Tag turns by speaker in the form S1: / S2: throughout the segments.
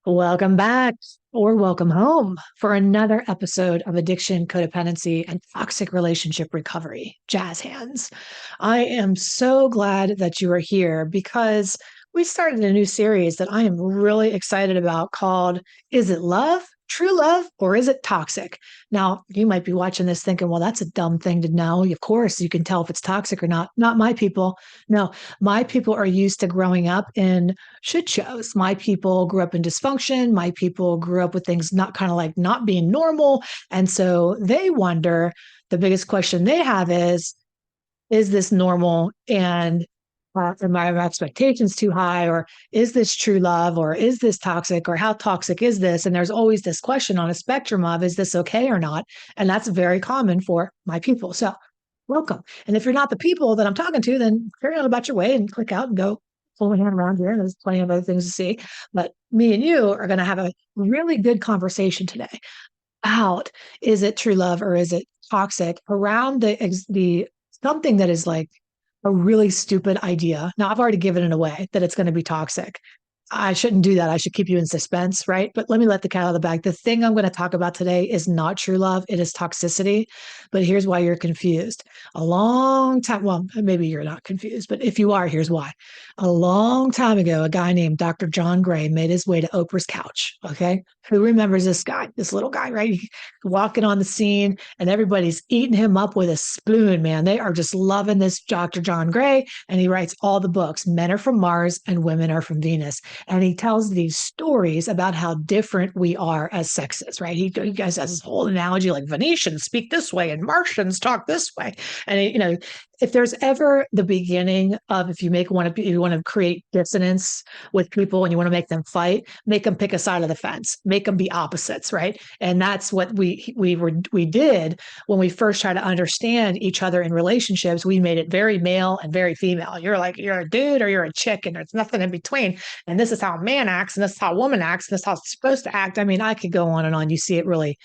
S1: Welcome back or welcome home for another episode of Addiction, Codependency, and Toxic Relationship Recovery. Jazz hands. I am so glad that you are here because we started a new series that I am really excited about called Is It Love? True love, or is it toxic? Now, you might be watching this thinking, well, that's a dumb thing to know. Of course, you can tell if it's toxic or not. Not my people. No, my people are used to growing up in shit shows. My people grew up in dysfunction. My people grew up with things not kind of like not being normal. And so they wonder the biggest question they have is this normal? And are my expectations too high? Or is this true love? Or is this toxic? Or how toxic is this? And there's always this question on a spectrum of is this okay or not? And that's very common for my people. So welcome. And if you're not the people that I'm talking to, then carry on about your way and click out and go pull my hand around here. And there's plenty of other things to see. But me and you are going to have a really good conversation today about is it true love or is it toxic around the something that is like a really stupid idea. Now, I've already given it away that it's going to be toxic. I shouldn't do that. I should keep you in suspense, right? But let me let the cat out of the bag. The thing I'm going to talk about today is not true love, it is toxicity. But here's why you're confused. A long time, well, maybe you're not confused, but if you are, here's why. A long time ago, a guy named Dr. John Gray made his way to Oprah's couch. Okay. Who remembers this guy, this little guy, right? Walking on the scene and everybody's eating him up with a spoon, man. They are just loving this Dr. John Gray. And he writes all the books. Men are from Mars and women are from Venus. And he tells these stories about how different we are as sexes, right? He guys has this whole analogy like Venetians speak this way and Martians talk this way. And, if there's ever the beginning of if you want to create dissonance with people and you want to make them fight, make them pick a side of the fence, make them be opposites, right? And that's what we did when we first tried to understand each other in relationships. We made it very male and very female. You're a dude or you're a chick, and there's nothing in between. And this is how a man acts, and this is how a woman acts, and this is how it's supposed to act. I mean, I could go on and on. You see, it really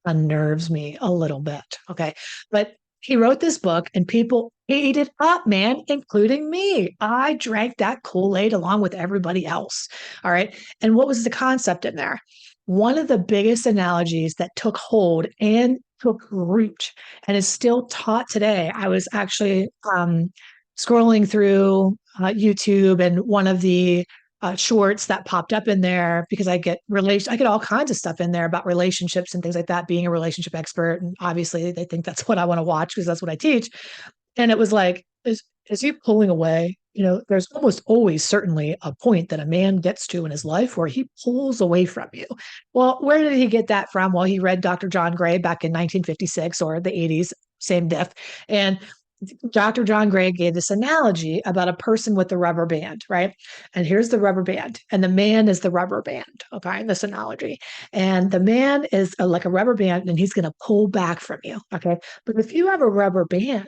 S1: unnerves me a little bit. Okay. But he wrote this book and people ate it up, man, including me. I drank that Kool-Aid along with everybody else. All right. And what was the concept in there? One of the biggest analogies that took hold and took root and is still taught today. I was actually scrolling through YouTube, and one of the shorts that popped up in there because I get all kinds of stuff in there about relationships and things like that, being a relationship expert. And obviously they think that's what I want to watch because that's what I teach. And it was like, is he pulling away? There's almost always certainly a point that a man gets to in his life where he pulls away from you. Well, where did he get that from? Well, he read Dr. John Gray back in 1956 or the 80s, same diff. And Dr. John Gray gave this analogy about a person with a rubber band, right? And here's the rubber band, and the man is the rubber band, okay, in this analogy. And the man is like a rubber band, and he's going to pull back from you, okay? But if you have a rubber band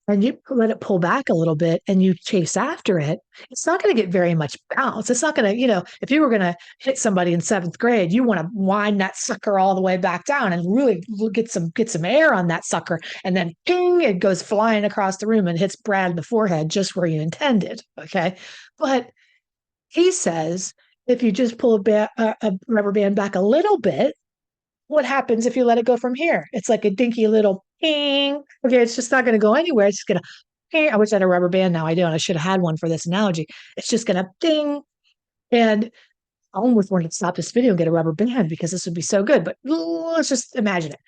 S1: and you let it pull back a little bit and you chase after it, it's not going to get very much bounce. It's not going to, if you were going to hit somebody in seventh grade, you want to wind that sucker all the way back down and really get some air on that sucker. And then ping, it goes flying across the room and hits Brad in the forehead just where you intended. Okay. But he says, if you just pull a rubber band back a little bit, what happens if you let it go from here? It's like a dinky little ping. Okay, it's just not going to go anywhere. It's just going to ping. I wish I had a rubber band now. I don't. I should have had one for this analogy. It's just going to ding. And I almost wanted to stop this video and get a rubber band because this would be so good. But let's just imagine it.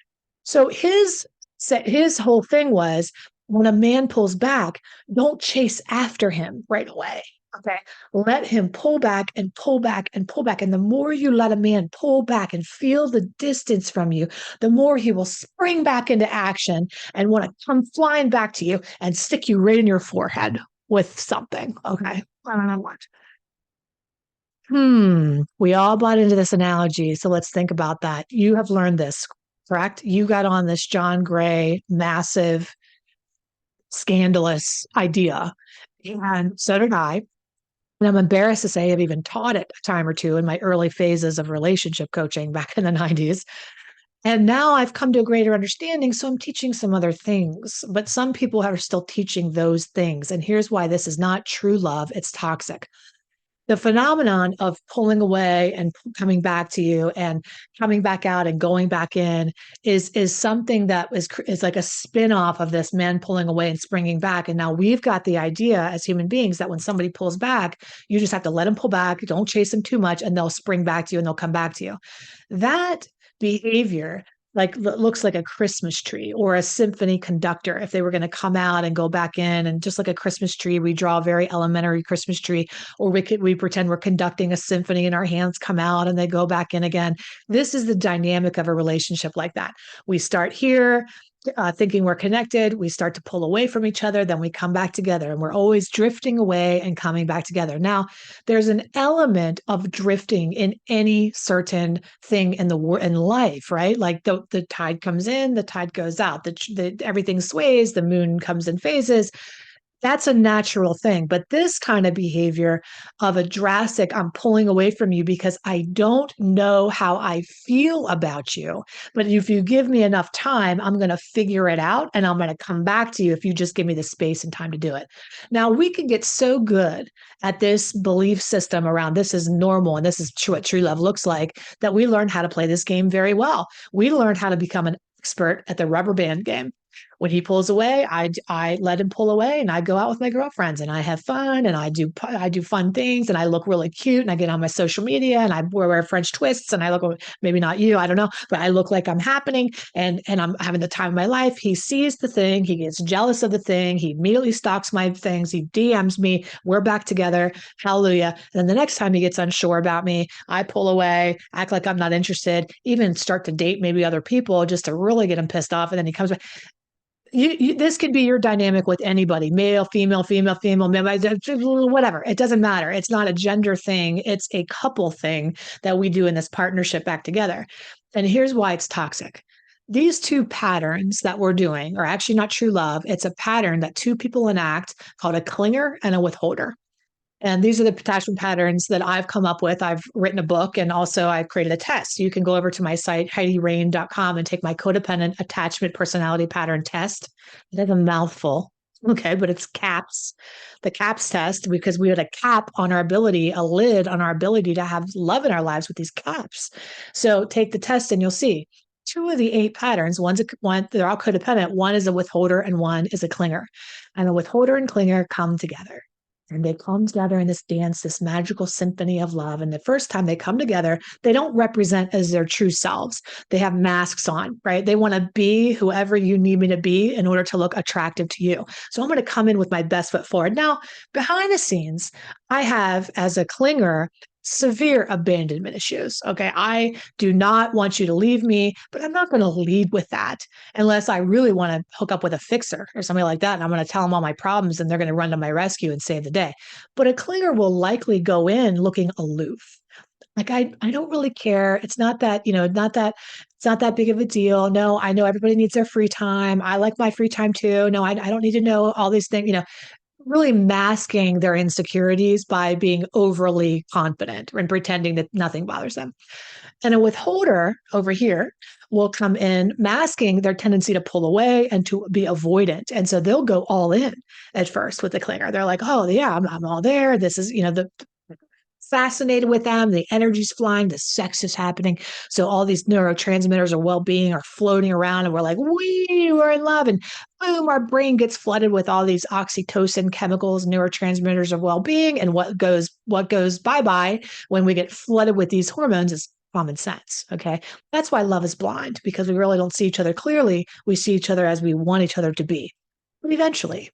S1: So his whole thing was when a man pulls back, don't chase after him right away. Okay. Let him pull back and pull back and pull back. And the more you let a man pull back and feel the distance from you, the more he will spring back into action and want to come flying back to you and stick you right in your forehead with something. Okay. I don't know what. We all bought into this analogy. So let's think about that. You have learned this, correct? You got on this John Gray massive, scandalous idea. And so did I. And I'm embarrassed to say I've even taught it a time or two in my early phases of relationship coaching back in the 90s. And now I've come to a greater understanding. So I'm teaching some other things, but some people are still teaching those things. And here's why this is not true love, it's toxic. the phenomenon of pulling away and coming back to you and coming back out and going back in is something that is like a spin-off of this man pulling away and springing back. And now we've got the idea as human beings that when somebody pulls back, you just have to let them pull back, don't chase them too much, and they'll spring back to you and they'll come back to you. That behavior like looks like a Christmas tree or a symphony conductor if they were going to come out and go back in. And just like a Christmas tree, we draw a very elementary Christmas tree, or we pretend we're conducting a symphony and our hands come out and they go back in again. This is the dynamic of a relationship like that. We start here, thinking we're connected, we start to pull away from each other, then we come back together, and we're always drifting away and coming back together. Now, there's an element of drifting in any certain thing in life, right? Like the tide comes in, the tide goes out, everything sways, the moon comes in phases. That's a natural thing. But this kind of behavior of a drastic, I'm pulling away from you because I don't know how I feel about you. But if you give me enough time, I'm going to figure it out and I'm going to come back to you if you just give me the space and time to do it. Now, we can get so good at this belief system around this is normal and this is what true love looks like that we learn how to play this game very well. We learn how to become an expert at the rubber band game. When he pulls away, I let him pull away, and I go out with my girlfriends, and I have fun, and I do fun things, and I look really cute, and I get on my social media, and I wear French twists, and I look, maybe not you, I don't know, but I look like I'm happening, and I'm having the time of my life. He sees the thing, he gets jealous of the thing, he immediately stalks my things, he DMs me, we're back together, hallelujah. And then the next time he gets unsure about me, I pull away, act like I'm not interested, even start to date maybe other people just to really get him pissed off, and then he comes back. This could be your dynamic with anybody, male, female, whatever. It doesn't matter. It's not a gender thing. It's a couple thing that we do in this partnership back together. And here's why it's toxic. These two patterns that we're doing are actually not true love. It's a pattern that two people enact called a clinger and a withholder. And these are the attachment patterns that I've come up with. I've written a book and also I've created a test. You can go over to my site, HeidiRain.com, and take my Codependent Attachment Personality Pattern Test. It has a mouthful. Okay, but it's CAPS, the CAPS test, because we had a cap on our ability, a lid on our ability to have love in our lives with these CAPS. So take the test and you'll see 2 of the 8 patterns, they're all codependent. One is a withholder and one is a clinger. And the withholder and clinger come together. And they come together in this dance, this magical symphony of love. And the first time they come together, they don't represent as their true selves. They have masks on, right? They want to be whoever you need me to be in order to look attractive to you. So I'm going to come in with my best foot forward. Now, behind the scenes, I have, as a clinger, severe abandonment issues. Okay. I do not want you to leave me, but I'm not going to lead with that unless I really want to hook up with a fixer or something like that. And I'm going to tell them all my problems and they're going to run to my rescue and save the day. But a clinger will likely go in looking aloof. Like, I don't really care. It's not that, it's not that big of a deal. No, I know everybody needs their free time. I like my free time too. No, I don't need to know all these things, really masking their insecurities by being overly confident and pretending that nothing bothers them. And a withholder over here will come in masking their tendency to pull away and to be avoidant. And so they'll go all in at first with the clinger. They're like, oh, yeah, I'm all there. This is, the fascinated with them. The energy's flying. The sex is happening. So all these neurotransmitters of well-being are floating around and we're like, we're in love. And boom, our brain gets flooded with all these oxytocin chemicals, neurotransmitters of well-being. And what goes bye-bye when we get flooded with these hormones is common sense. Okay. That's why love is blind, because we really don't see each other clearly. We see each other as we want each other to be. But eventually,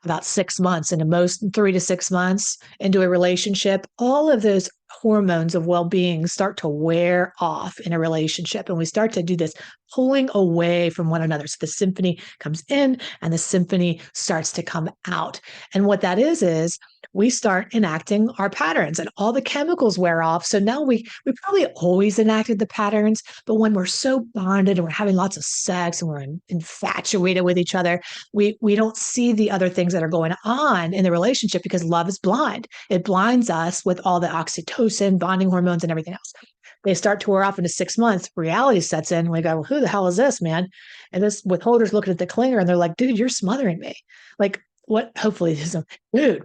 S1: about 6 months, and the most 3 to 6 months into a relationship, all of those hormones of well-being start to wear off in a relationship. And we start to do this pulling away from one another. So the symphony comes in and the symphony starts to come out. And what that is we start enacting our patterns and all the chemicals wear off. So now we probably always enacted the patterns, but when we're so bonded and we're having lots of sex and we're infatuated with each other, we don't see the other things that are going on in the relationship because love is blind. It blinds us with all the oxytocin, bonding hormones, and everything else. They start to wear off into 6 months. Reality sets in. We go, well, who the hell is this, man? And this withholder's looking at the clinger and they're like, dude, you're smothering me. Like, what hopefully this is, dude,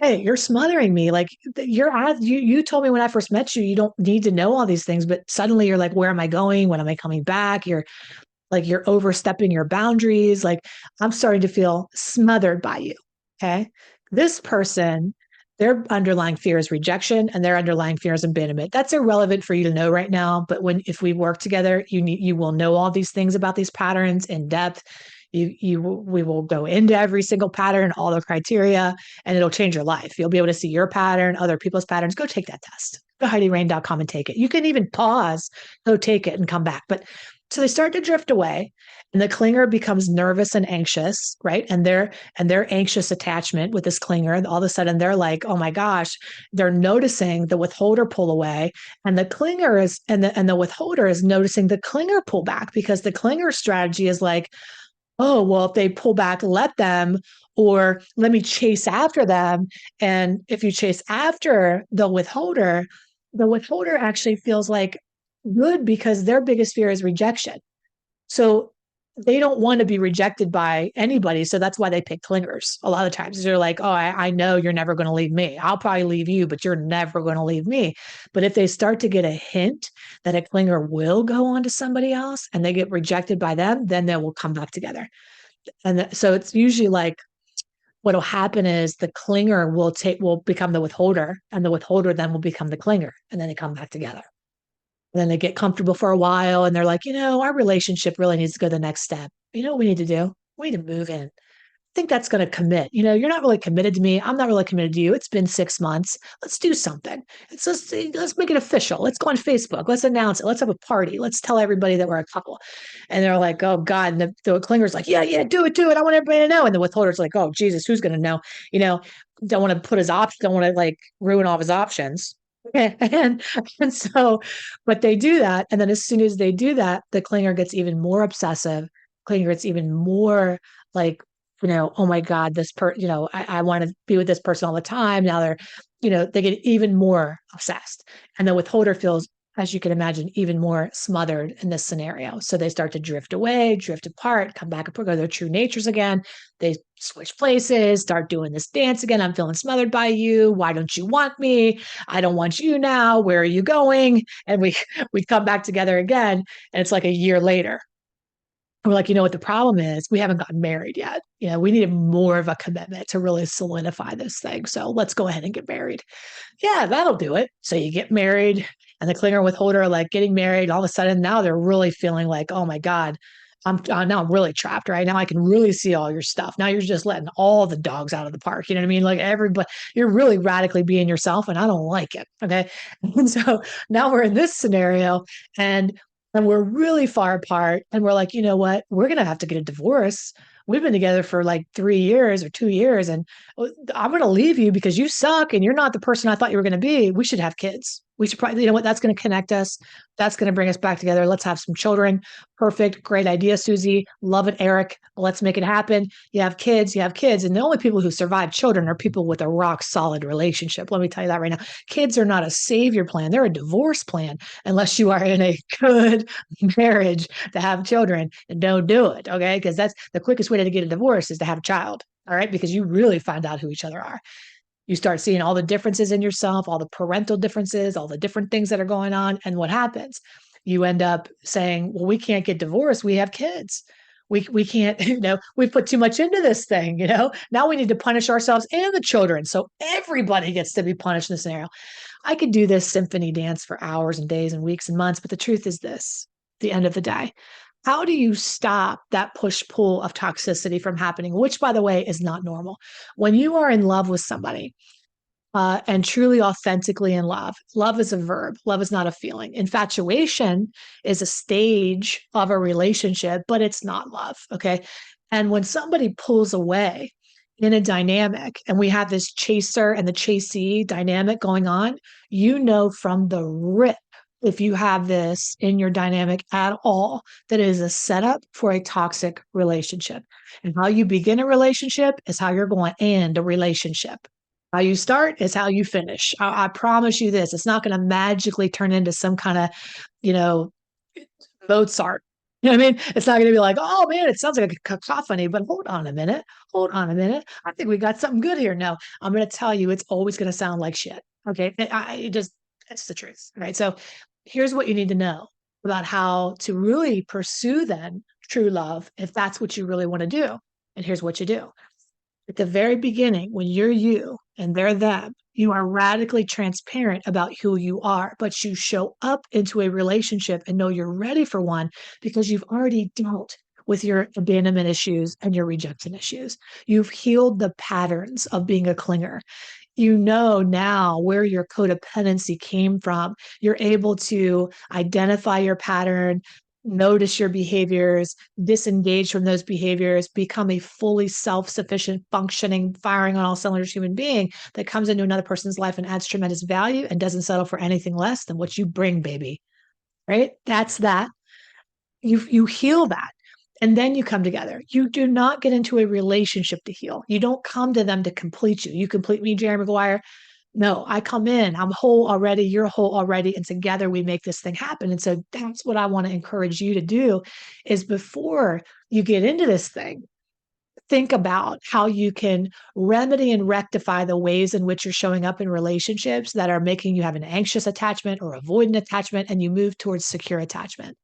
S1: hey, you're smothering me. Like you told me when I first met you, you don't need to know all these things, but suddenly you're like, where am I going? When am I coming back? You're overstepping your boundaries. Like I'm starting to feel smothered by you. Okay. This person, their underlying fear is rejection and their underlying fear is abandonment. That's irrelevant for you to know right now. But if we work together, you will know all these things about these patterns in depth. We will go into every single pattern, all the criteria, and it'll change your life. You'll be able to see your pattern, other people's patterns. Go take that test. Go HeidiRain.com and take it. You can even pause, go take it and come back. But so they start to drift away and the clinger becomes nervous and anxious, right? And their anxious attachment with this clinger, all of a sudden they're like, oh my gosh, they're noticing the withholder pull away. And the clinger is and the withholder is noticing the clinger pull back because the clinger strategy is like, oh, well, if they pull back, let them, or let me chase after them. And if you chase after the withholder actually feels like good because their biggest fear is rejection. So they don't want to be rejected by anybody. So that's why they pick clingers a lot of times. They're like, oh, I know you're never going to leave me. I'll probably leave you, but you're never going to leave me. But if they start to get a hint that a clinger will go on to somebody else and they get rejected by them, then they will come back together. And so it's usually like what'll happen is the clinger will become the withholder and the withholder then will become the clinger and then they come back together. And then they get comfortable for a while and they're like, our relationship really needs to go the next step. You know what we need to do? We need to move in. I think that's going to commit. You're not really committed to me. I'm not really committed to you. It's been 6 months. Let's do something. Let's make it official. Let's go on Facebook. Let's announce it. Let's have a party. Let's tell everybody that we're a couple. And they're like, oh God. And the clinger's like, yeah, do it. I want everybody to know. And the withholder's like, oh Jesus, who's going to know? Don't want to put his options. Don't want to like ruin all of his options. And so, but they do that. And then as soon as they do that, the clinger gets even more obsessive. Clinger gets even more like, oh my God, I want to be with this person all the time. Now they get even more obsessed. And the withholder feels, as you can imagine, even more smothered in this scenario. So they start to drift away, drift apart, come back and go their true natures again. They switch places, start doing this dance again. I'm feeling smothered by you. Why don't you want me? I don't want you now. Where are you going? And we come back together again. And it's like a year later. We're like, what the problem is? We haven't gotten married yet. We needed more of a commitment to really solidify this thing. So let's go ahead and get married. Yeah, that'll do it. So you get married and the clinger and withholder are like getting married. All of a sudden now they're really feeling like, oh my God, I'm really trapped right now. I can really see all your stuff. Now you're just letting all the dogs out of the park. You know what I mean? Like everybody, you're really radically being yourself and I don't like it. Okay. And so now we're in this scenario and we're really far apart. And we're like, you know what? We're going to have to get a divorce. We've been together for like 3 years or 2 years. And I'm going to leave you because you suck and you're not the person I thought you were going to be. We should have kids. We should probably, that's going to connect us. That's going to bring us back together. Let's have some children. Perfect. Great idea, Susie. Love it, Eric. Let's make it happen. You have kids. And the only people who survive children are people with a rock solid relationship. Let me tell you that right now. Kids are not a savior plan. They're a divorce plan unless you are in a good marriage to have children, and don't do it. Okay. Because that's the quickest way to get a divorce is to have a child. All right. Because you really find out who each other are. You start seeing all the differences in yourself, all the parental differences, all the different things that are going on. And what happens? You end up saying, well, we can't get divorced. We have kids. We can't, we put too much into this thing, now we need to punish ourselves and the children. So everybody gets to be punished in this scenario. I could do this symphony dance for hours and days and weeks and months, but the truth is this, the end of the day. How do you stop that push-pull of toxicity from happening, which, by the way, is not normal? When you are in love with somebody and truly authentically in love, love is a verb. Love is not a feeling. Infatuation is a stage of a relationship, but it's not love, okay? And when somebody pulls away in a dynamic and we have this chaser and the chasee dynamic going on, from the rip, if you have this in your dynamic at all, that is a setup for a toxic relationship. And how you begin a relationship is how you're going to end a relationship. How you start is how you finish. I promise you this. It's not going to magically turn into some kind of, Mozart, You know what I mean? It's not going to be like, oh man, it sounds like a cacophony, but hold on a minute. Hold on a minute. I think we got something good here. No, I'm going to tell you, it's always going to sound like shit. Okay. It just, that's the truth. Right. So here's what you need to know about how to really pursue then true love if that's what you really want to do. And here's what you do at the very beginning, when you're you and they're them, you are radically transparent about who you are, but you show up into a relationship and know you're ready for one because you've already dealt with your abandonment issues and your rejection issues. You've healed the patterns of being a clinger. You know now where your codependency came from. You're able to identify your pattern, notice your behaviors, disengage from those behaviors, become a fully self-sufficient, functioning, firing on all cylinders human being that comes into another person's life and adds tremendous value and doesn't settle for anything less than what you bring, baby. Right? That's that. You heal that. And then you come together. You do not get into a relationship to heal. You don't come to them to complete you. You complete me, Jerry Maguire. No, I come in, I'm whole already, you're whole already, and together we make this thing happen. And so that's what I want to encourage you to do is before you get into this thing, think about how you can remedy and rectify the ways in which you're showing up in relationships that are making you have an anxious attachment or avoidant attachment, and you move towards secure attachment.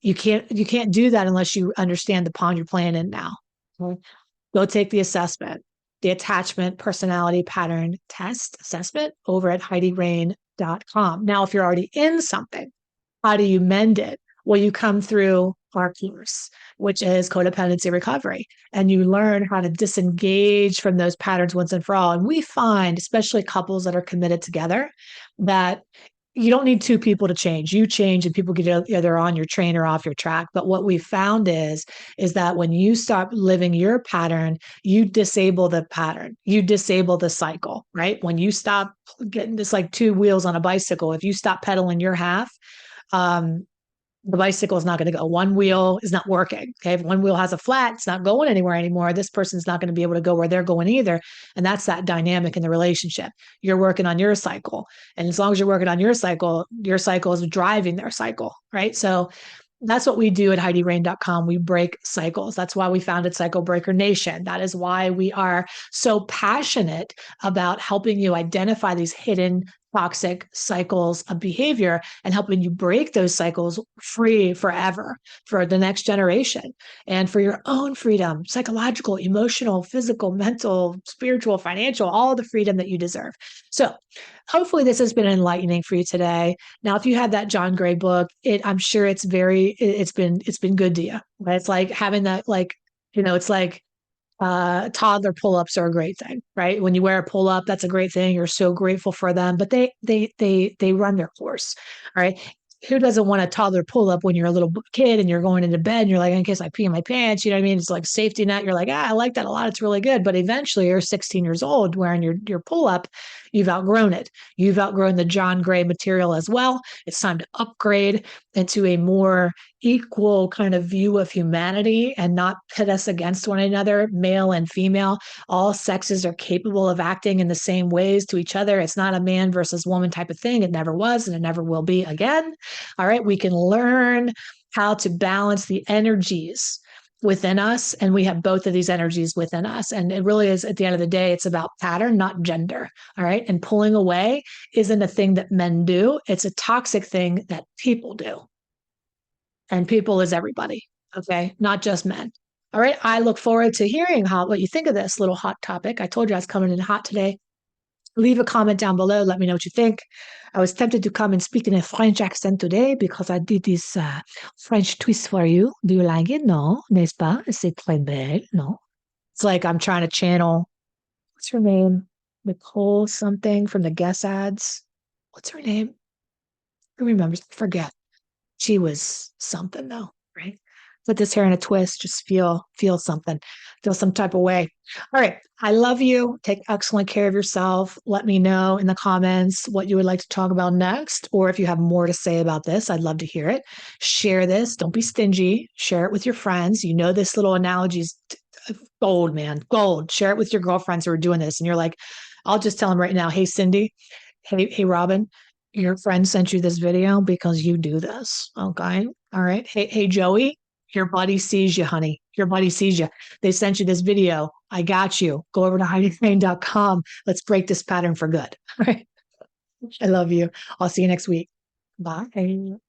S1: You can't do that unless you understand the pond you're playing in now. Okay? Go take the assessment, the attachment personality pattern test assessment over at HeidiRain.com. Now, if you're already in something, how do you mend it? Well, you come through our course, which is codependency recovery, and you learn how to disengage from those patterns once and for all. And we find, especially couples that are committed together, that you don't need two people to change. You change and people get either on your train or off your track. But what we found is that when you stop living your pattern, you disable the pattern. You disable the cycle, right? When you stop getting this like two wheels on a bicycle, if you stop pedaling your half, um, the bicycle is not going to go. One wheel is not working. Okay. If one wheel has a flat, it's not going anywhere anymore. This person's not going to be able to go where they're going either. And that's that dynamic in the relationship. You're working on your cycle. And as long as you're working on your cycle is driving their cycle. Right. So that's what we do at HeidiRain.com. We break cycles. That's why we founded Cycle Breaker Nation. That is why we are so passionate about helping you identify these hidden toxic cycles of behavior and helping you break those cycles free forever for the next generation and for your own freedom, psychological, emotional, physical, mental, spiritual, financial, all the freedom that you deserve. So hopefully this has been enlightening for you today. Now, if you had that John Gray book, I'm sure it's been good to you. Right? It's like having that, like, it's like toddler pull-ups are a great thing, right? When you wear a pull-up, that's a great thing. You're so grateful for them, but they run their course. All right. Who doesn't want a toddler pull-up when you're a little kid and you're going into bed and you're like, in case I pee in my pants, you know what I mean? It's like safety net. You're like, I like that a lot. It's really good. But eventually you're 16 years old wearing your pull-up. You've outgrown it. You've outgrown the John Gray material as well. It's time to upgrade into a more equal kind of view of humanity and not pit us against one another, male and female. All sexes are capable of acting in the same ways to each other. It's not a man versus woman type of thing. It never was and it never will be again. All right. We can learn how to balance the energies within us. And we have both of these energies within us. And it really is, at the end of the day, it's about pattern, not gender. All right. And pulling away isn't a thing that men do. It's a toxic thing that people do. And people is everybody. Okay. Not just men. All right. I look forward to hearing what you think of this little hot topic. I told you I was coming in hot today. Leave a comment down below. Let me know what you think. I was tempted to come and speak in a French accent today because I did this French twist for you. Do you like it? No, n'est-ce pas? C'est très belle. No. It's like I'm trying to channel, what's her name? Nicole something from the Guess ads. What's her name? Who remembers? Forget. She was something though, right? Put this hair in a twist, just feel something, feel some type of way. All right. I love you. Take excellent care of yourself. Let me know in the comments what you would like to talk about next, or if you have more to say about this, I'd love to hear it. Share this. Don't be stingy. Share it with your friends. You know, this little analogy is gold, man, gold. Share it with your girlfriends who are doing this. And you're like, I'll just tell them right now, hey, Cindy, hey, Robin, your friend sent you this video because you do this. Okay. All right. Hey, Joey, Your buddy sees you, honey. Your buddy sees you. They sent you this video. I got you. Go over to HeidiRain.com. Let's break this pattern for good. All right. I love you. I'll see you next week. Bye.